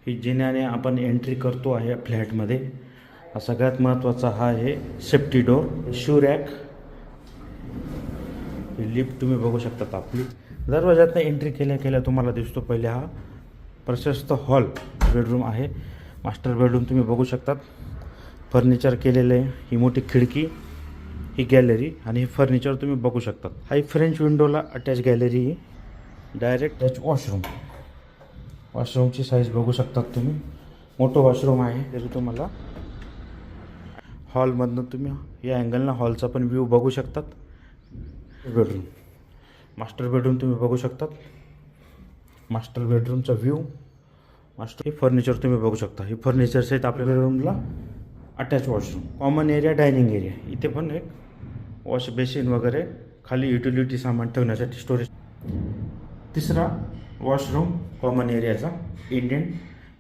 ही जिन्याने आपण एंट्री करतो आहे फ्लॅटमध्ये. सगळ्यात महत्त्वाचा हा आहे सेफ्टी डोर, शू रॅक. ही लिफ्ट तुम्ही बघू शकतात आपली. दरवाजातनं एंट्री केल्या केल्या तुम्हाला दिसतो पहिले हा प्रशस्त हॉल बेडरूम आहे. मास्टर बेडरूम तुम्ही बघू शकतात. फर्निचर केलेलं आहे. ही मोठी खिडकी, ही गॅलरी आणि हे फर्निचर तुम्ही बघू शकतात. हा फ्रेंच विंडोला attach gallery. Direct touch washroom. वॉशरूमची साईज बघू शकतात तुम्ही. मोठं वॉशरूम आहे. तरी तुम्हाला हॉलमधनं तुम्ही या अँगलनं हॉलचा पण व्ह्यू बघू शकतात. बेडरूम, मास्टर बेडरूम तुम्ही बघू शकतात. मास्टर बेडरूमचा व्ह्यू. हे फर्निचर तुम्ही बघू शकता. ही फर्निचर सहित आपल्या बेडरूमला attach washroom. Common area, dining area. इथे पण एक वॉश बेसिन वगैरे, खाली युटिलिटी सामान ठेवण्यासाठी स्टोरेज. तिसरा वॉशरूम कॉमन एरियाचा इंडियन.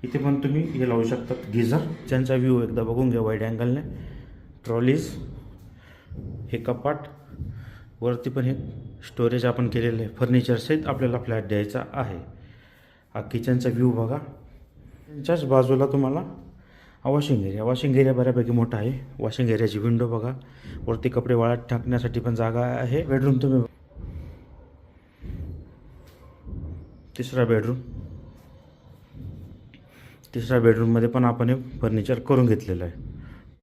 इथे पण तुम्ही हे लावू शकतात गिझर. त्यांचा व्ह्यू एकदा बघून घ्या वाईड अँगलने. ट्रॉलीज, हे कपाट, वरती पण हे स्टोरेज आपण केलेलं आहे. फर्निचर सहित आपल्याला फ्लॅट द्यायचा आहे. हा किचनचा व्ह्यू बघा. त्यांच्याच बाजूला तुम्हाला वॉशिंग एरिया. वॉशिंग एरिया बऱ्यापैकी मोठा आहे. वॉशिंग एरियाची विंडो बघा. वरती कपडे वाळत टाकण्यासाठी पण जागा आहे. बेडरूम तुम्ही. तिसरा बेडरूम. तिसऱ्या बेडरूममध्ये पण आपण हे फर्निचर करून घेतलेलं आहे.